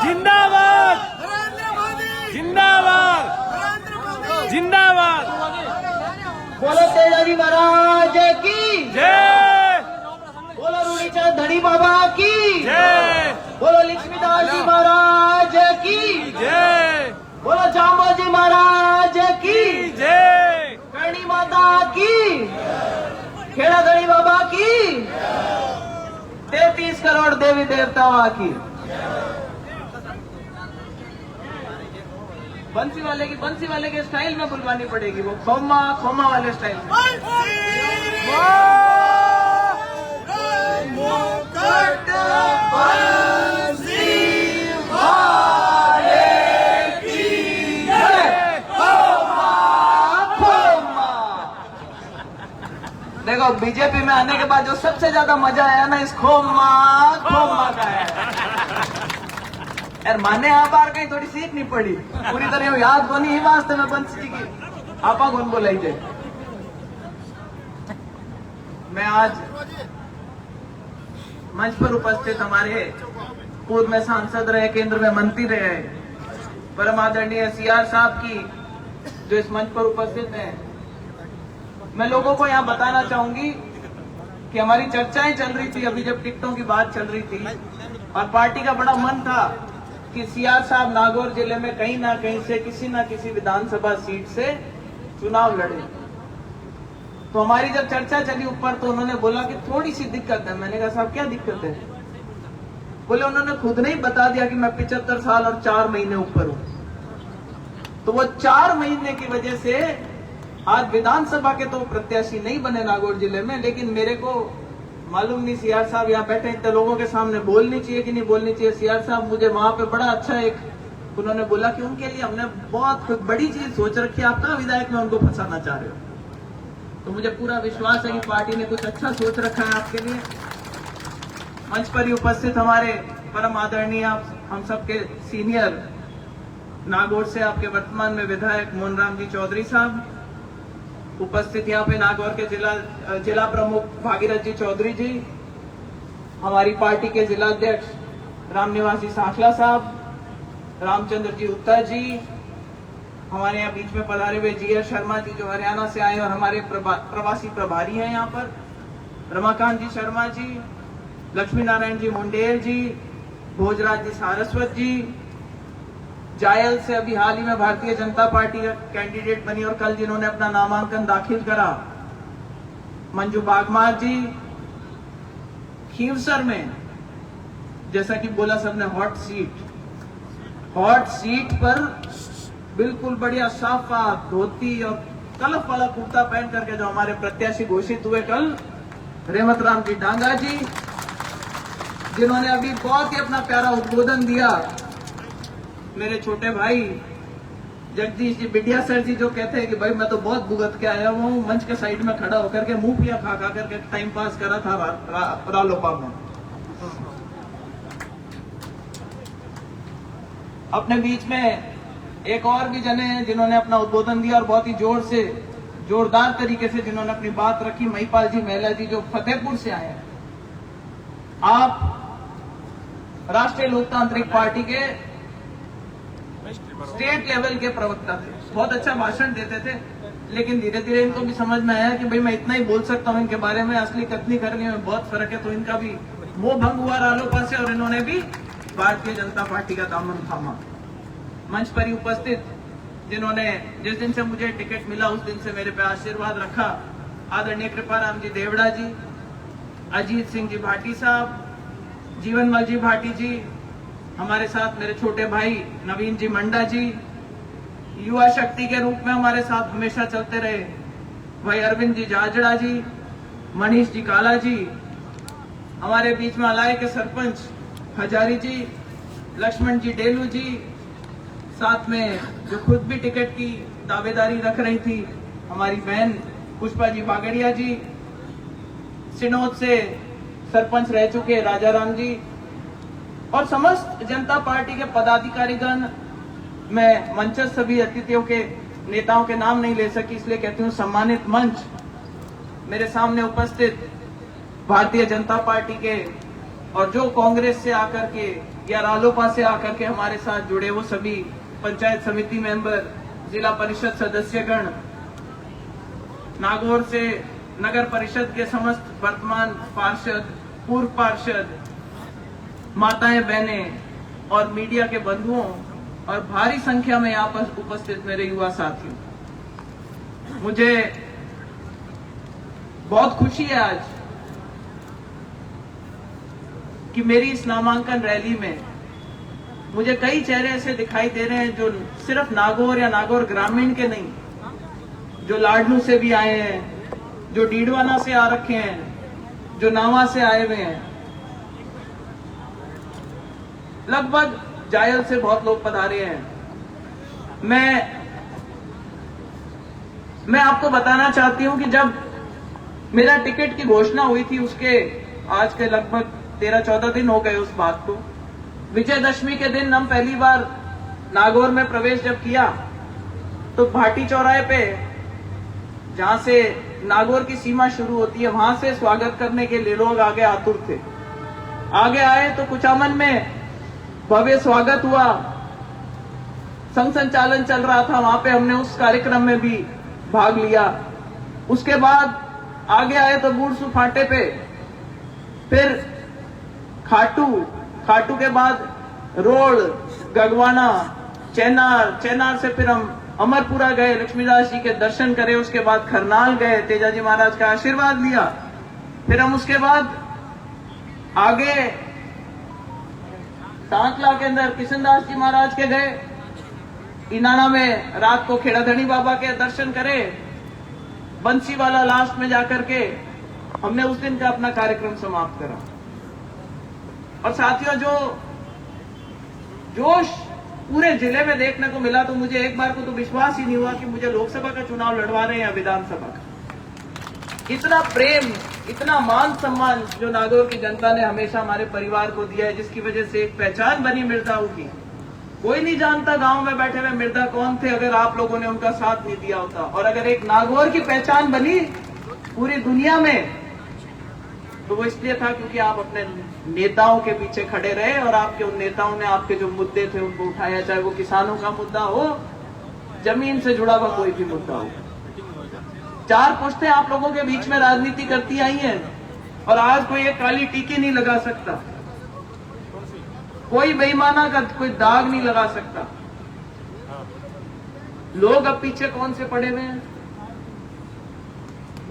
जिंदाबाद जिंदाबाद जिंदाबाद। बोलो तेजाजी महाराज की जय, बोलो रूढ़ीचंद धनी बाबा की जय, बोलो लक्ष्मीदास जी महाराज की जय, बोलो जाम्बोजी महाराज की जय, करणी माता की खेड़ा धनी बाबा की 33 करोड़ देवी देवताओं की। बंसी वाले के स्टाइल में बुलवानी पड़ेगी, वो खोमा खोमा वाले स्टाइल में। देखो बीजेपी में आने के बाद जो सबसे ज्यादा मजा आया ना इस खोमा खोमा का है यार। माने आप बार कहीं थोड़ी सीख नहीं पड़ी पूरी तरह याद को नहीं वास्ते में बंसी जी की आपा कौन बोलाई थे। मैं आज मंच पर उपस्थित हमारे पूर्व में सांसद रहे, केंद्र में मंत्री रहे, परम आदरणीय सीआर साहब की जो इस मंच पर उपस्थित हैं, मैं लोगों को यहाँ बताना चाहूंगी कि हमारी चर्चाएं चल रही थी अभी जब टिकटों की बात चल रही थी, और पार्टी का बड़ा मन था कि सीआर साहब नागौर जिले में कहीं ना कहीं से किसी ना किसी विधानसभा सीट से चुनाव लड़े। तो हमारी जब चर्चा चली ऊपर तो उन्होंने बोला कि थोड़ी सी दिक्कत है। मैंने कहा साहब क्या दिक्कत है? बोले उन्होंने खुद नहीं बता दिया कि मैं 75 साल और 4 महीने ऊपर हूं। तो वो 4 महीने की वजह से आज विधानसभा के तो प्रत्याशी नहीं बने नागौर जिले में, लेकिन मेरे को मालूम नहीं सीआर साहब यहाँ बैठे इतने लोगों के सामने बोलनी चाहिए कि नहीं बोलनी चाहिए। सीआर साहब मुझे वहां पे बड़ा अच्छा एक उन्होंने बोला कि उनके लिए हमने बहुत बड़ी चीज सोच रखी है, आप कहाँ विधायक में उनको फंसाना चाह रहे हो। तो मुझे पूरा विश्वास है कि पार्टी ने कुछ अच्छा सोच रखा है आपके लिए। मंच पर ही उपस्थित हमारे परम आदरणीय हम सबके सीनियर नागौर से आपके वर्तमान में विधायक मोहनराम जी चौधरी साहब, उपस्थित यहाँ पे नागौर के जिला प्रमुख भागीरथ जी चौधरी जी, हमारी पार्टी के जिला अध्यक्ष रामनिवासी साखला साहब, रामचंद्र जी उत्तर जी, हमारे यहाँ बीच में पधारे हुए जीएस शर्मा जी जो हरियाणा से आए और हमारे प्रवासी प्रभारी हैं यहाँ पर, रमाकांत जी शर्मा जी, लक्ष्मी नारायण जी मुंडेर जी, भोजराज जी सारस्वत जी, जायल से अभी हाल ही में भारतीय जनता पार्टी का कैंडिडेट बनी और कल जिन्होंने अपना नामांकन दाखिल करा, मंजू बागमार जी, खीवसर में जैसा कि बोला सबने हॉट सीट पर बिल्कुल बढ़िया साफा धोती और कलफ वाला कुर्ता पहन करके जो हमारे प्रत्याशी घोषित हुए कल, रेवत राम जी डांगा जी, जिन्होंने अभी बहुत ही अपना प्यारा उद्बोधन दिया। मेरे छोटे भाई जगदीश जी बिटिया सर जी जो कहते हैं कि भाई मैं तो बहुत भुगत के आया हूँ, मंच के साइड में खड़ा होकर के मुंह पिया खा करके टाइम पास करा था रालोपा में। अपने बीच में एक और भी जने हैं जिन्होंने अपना उद्बोधन दिया और बहुत ही जोरदार तरीके से जिन्होंने अपनी बात रखी, महिपाल जी महिला जी जो फतेहपुर से आए हैं। आप राष्ट्रीय लोकतांत्रिक पार्टी के स्टेट लेवल के प्रवक्ता थे, बहुत अच्छा भाषण देते थे, लेकिन धीरे धीरे इनको भी समझ में आया कि भाई मैं इतना ही बोल सकता हूँ इनके बारे में, असली कथनी करने में बहुत फर्क है। तो इनका भी मोह भंग हुआ रालोपा से और इन्होंने भी भारतीय जनता पार्टी का दामन थामा। मंच पर ही उपस्थित जिन्होंने जिस दिन से मुझे टिकट मिला उस दिन से मेरे पे आशीर्वाद रखा, आदरणीय कृपाराम जी देवड़ा जी, अजीत सिंह जी भाटी साहब, जीवनमल जी भाटी जी, हमारे साथ मेरे छोटे भाई नवीन जी मंडा जी, युवा शक्ति के रूप में हमारे साथ हमेशा चलते रहे भाई अरविंद जी जाजड़ा जी, मनीष जी काला जी, हमारे बीच में अलाय के सरपंच हजारी जी, लक्ष्मण जी डेलू जी, साथ में जो खुद भी टिकट की दावेदारी रख रही थी हमारी बहन पुष्पा जी बागड़िया जी, सिनोद से सरपंच रह चुके राजा राम जी, और समस्त जनता पार्टी के पदाधिकारीगण। मैं मंचस्थ सभी अतिथियों के नेताओं के नाम नहीं ले सकी, इसलिए कहती हूँ सम्मानित मंच, मेरे सामने उपस्थित भारतीय जनता पार्टी के और जो कांग्रेस से आकर के या रालोपा से आकर के हमारे साथ जुड़े वो सभी पंचायत समिति मेंबर, जिला परिषद सदस्यगण, नागौर से नगर परिषद के समस्त वर्तमान पार्षद, पूर्व पार्षद, माताएं, बहनें और मीडिया के बंधुओं और भारी संख्या में यहाँ पर उपस्थित मेरे युवा साथियों, मुझे बहुत खुशी है आज कि मेरी इस नामांकन रैली में मुझे कई चेहरे ऐसे दिखाई दे रहे हैं जो सिर्फ नागौर या नागौर ग्रामीण के नहीं, जो लाडलू से भी आए हैं, जो डीडवाना से आ रखे हैं, जो नावा से आए हुए हैं, लगभग जायल से बहुत लोग पधारे हैं। मैं आपको बताना चाहती हूं कि जब मेरा टिकट की घोषणा हुई थी, उसके आज के लगभग 13-14 दिन हो गए उस बात को। विजयदशमी के दिन हम पहली बार नागौर में प्रवेश जब किया तो भाटी चौराहे पे, जहां से नागौर की सीमा शुरू होती है, वहां से स्वागत करने के लिए लोग आगे आतुर थे। आगे आए तो कुचामन में भव्य स्वागत हुआ, संघ संचालन चल रहा था, वहां पे हमने उस कार्यक्रम में भी भाग लिया। उसके बाद आगे आए तो बूढ़सू फाटे पे, फिर खाटू के बाद रोड, गगवाना, चेनार से फिर हम अमरपुरा गए, लक्ष्मीदास जी के दर्शन करे। उसके बाद खरनाल गए, तेजाजी महाराज का आशीर्वाद लिया। फिर हम उसके बाद आगे टांकला के अंदर किशनदास जी महाराज के गए, इनाना में रात को खेड़ाधनी बाबा के दर्शन करे, बंसीवाला लास्ट में जाकर के हमने उस दिन का अपना कार्यक्रम समाप्त करा। और साथियों, जो जोश पूरे जिले में देखने को मिला, तो मुझे एक बार को तो विश्वास ही नहीं हुआ कि मुझे लोकसभा का चुनाव लड़वा रहे हैं या विधानसभा का। इतना प्रेम, इतना मान सम्मान जो नागौर की जनता ने हमेशा हमारे परिवार को दिया है, जिसकी वजह से एक पहचान बनी मिर्जाओं की। कोई नहीं जानता गांव में बैठे हुए मिर्जा कौन थे अगर आप लोगों ने उनका साथ नहीं दिया होता। और अगर एक नागौर की पहचान बनी पूरी दुनिया में, तो वो इसलिए था क्योंकि आप अपने नेताओं के पीछे खड़े रहे और आपके उन नेताओं ने आपके जो मुद्दे थे उनको उठाया, चाहे वो किसानों का मुद्दा हो, जमीन से जुड़ा हुआ कोई भी मुद्दा हो। 4 पुश्तें आप लोगों के बीच में राजनीति करती आई हैं और आज कोई एक काली टीकी नहीं लगा सकता, कोई बेईमाना का कोई दाग नहीं लगा सकता। लोग अब पीछे कौन से पड़े हुए हैं?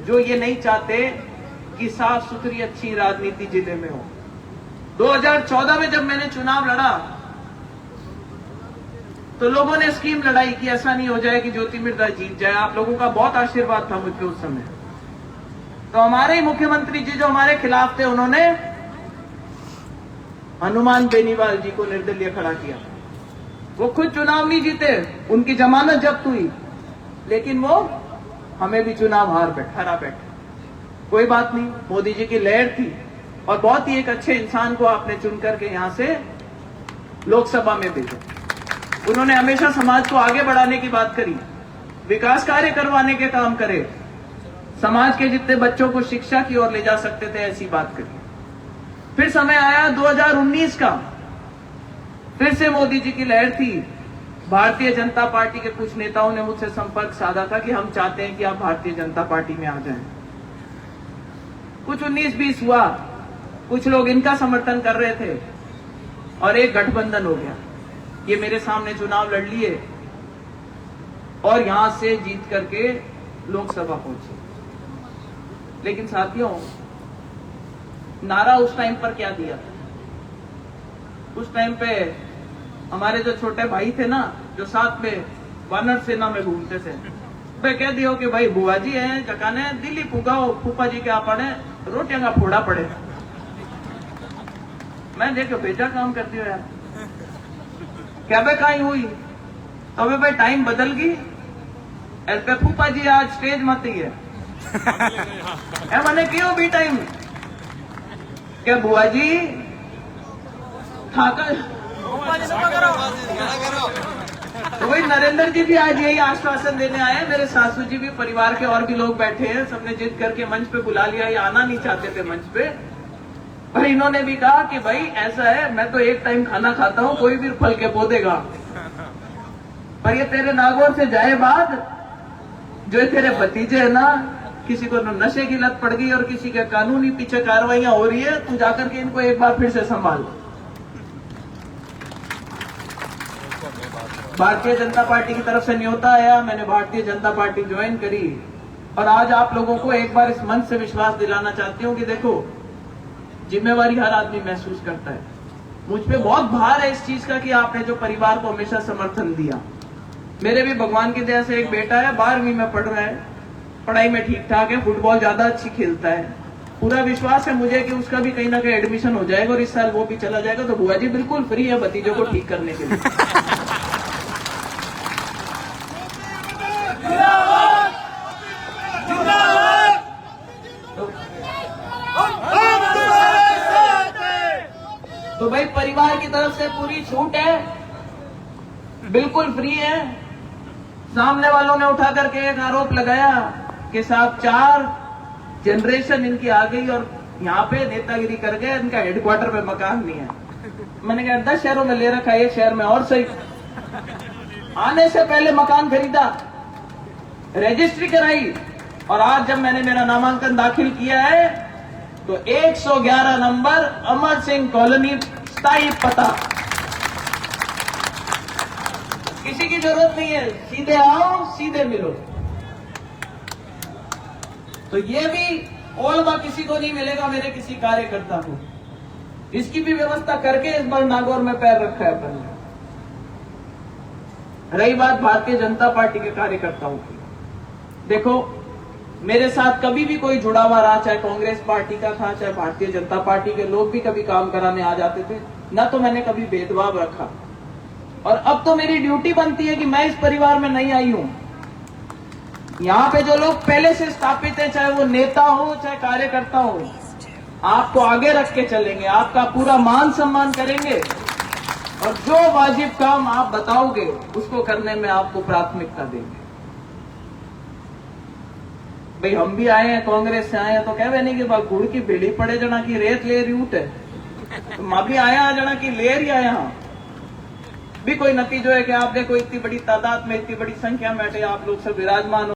जो ये नहीं चाहते कि साफ सुथरी अच्छी राजनीति जिले में हो। 2014 में जब मैंने चुनाव लड़ा तो लोगों ने स्कीम लड़ाई कि ऐसा नहीं हो जाए कि ज्योति मिर्जा जीत जाए। आप लोगों का बहुत आशीर्वाद था मुझ पे उस समय। तो हमारे ही मुख्यमंत्री जी जो हमारे खिलाफ थे, उन्होंने हनुमान बेनीवाल जी को निर्दलीय खड़ा किया। वो खुद चुनाव नहीं जीते, उनकी जमानत जब्त हुई, लेकिन वो हमें भी चुनाव हरा बैठे। कोई बात नहीं, मोदी जी की लहर थी और बहुत ही एक अच्छे इंसान को आपने चुन करके यहां से लोकसभा में भेजा। उन्होंने हमेशा समाज को आगे बढ़ाने की बात करी, विकास कार्य करवाने के काम करे, समाज के जितने बच्चों को शिक्षा की ओर ले जा सकते थे ऐसी बात करी। फिर समय आया 2019 का, फिर से मोदी जी की लहर थी। भारतीय जनता पार्टी के कुछ नेताओं ने मुझसे संपर्क साधा था कि हम चाहते हैं कि आप भारतीय जनता पार्टी में आ जाएं। कुछ 19-20 हुआ, कुछ लोग इनका समर्थन कर रहे थे और एक गठबंधन हो गया। ये मेरे सामने चुनाव लड़ लिए और यहां से जीत करके लोकसभा पहुंचे। लेकिन साथियों, नारा उस टाइम पर क्या दिया? उस टाइम पे हमारे जो छोटे भाई थे ना, जो साथ में वानर सेना में घूमते थे, वे कह दियो कि भाई बुआ जी है जकाने दिल्ली पुगाओ, फूफा जी के आपने रोटियां का फोड़ा पड़े। मैं देखो बेटा काम करती हूँ यार, क्या बे कहीं हुई अबे भाई टाइम बदल गई। ऐसे फूफा जी आज स्टेज मत ही है मैंने क्यों भी टाइम क्या बुआ जी थाका तो वही नरेंद्र जी भी आज यही आश्वासन देने आए हैं। मेरे सासू जी भी, परिवार के और भी लोग बैठे हैं, सबने जिद करके मंच पे बुला लिया। ये आना नहीं चाहते थे मंच पे, पर इन्होंने भी कहा कि भाई ऐसा है, मैं तो एक टाइम खाना खाता हूं, कोई भी फल के पौधे देगा, पर ये तेरे नागौर से जाए बाद जो ये तेरे भतीजे है ना, किसी को नशे की लत पड़ गई और किसी के कानूनी पीछे कार्रवाइयां हो रही है, तू जाकर के इनको एक बार फिर से संभाल। भारतीय जनता पार्टी की तरफ से न्योता आया, मैंने भारतीय जनता पार्टी ज्वाइन करी और आज आप लोगों को एक बार इस मंच से विश्वास दिलाना चाहती हूं कि देखो, जिम्मेवारी हर आदमी महसूस करता है। मुझ पे बहुत भार है इस चीज का कि आपने जो परिवार को हमेशा समर्थन दिया। मेरे भी भगवान की दया से एक बेटा है, 12वीं में पढ़ रहा है, पढ़ाई में ठीक ठाक है, फुटबॉल ज्यादा अच्छी खेलता है। पूरा विश्वास है मुझे कि उसका भी कहीं ना कहीं एडमिशन हो जाएगा और इस साल वो भी चला जाएगा। तो बुआ जी बिल्कुल फ्री है भतीजों को ठीक करने के लिए। तो भाई परिवार की तरफ से पूरी छूट है, बिल्कुल फ्री है। सामने वालों ने उठा करके एक आरोप लगाया कि साहब 4 जनरेशन इनकी आ गई और यहाँ पे नेतागिरी कर गए, इनका हेडक्वार्टर पे मकान नहीं है। मैंने कहा 10 शहरों में ले रखा है, एक शहर में और सही। आने से पहले मकान खरीदा, रजिस्ट्री कराई और आज जब मैंने मेरा नामांकन दाखिल किया है तो 111 नंबर अमर सिंह कॉलोनी, स्थायी पता। किसी की जरूरत नहीं है, सीधे आओ सीधे मिलो। तो ये भी ओलबा किसी को नहीं मिलेगा, मेरे किसी कार्यकर्ता को। इसकी भी व्यवस्था करके इस बार नागौर में पैर रखा है अपन ने। रही बात भारतीय जनता पार्टी के कार्यकर्ताओं की, देखो मेरे साथ कभी भी कोई जुड़ा हुआ रहा, चाहे कांग्रेस पार्टी का था, चाहे भारतीय जनता पार्टी के लोग भी कभी काम कराने आ जाते थे, ना तो मैंने कभी भेदभाव रखा। और अब तो मेरी ड्यूटी बनती है कि मैं इस परिवार में नहीं आई हूं। यहाँ पे जो लोग पहले से स्थापित है, चाहे वो नेता हो चाहे कार्यकर्ता हो, आपको आगे रख के चलेंगे, आपका पूरा मान सम्मान करेंगे और जो वाजिब काम आप बताओगे उसको करने में आपको प्राथमिकता देंगे। भाई हम भी आए हैं, कांग्रेस से आए हैं, तो कहवे नहीं कि गुड़ की बेड़ी पड़े जना की रेत ले रही उठे, तो मैं भी आया जना की ले रही आया भी कोई नतीजो है कि आप देखो इतनी बड़ी तादाद में, इतनी बड़ी संख्या में आप लोग सब विराजमान हो।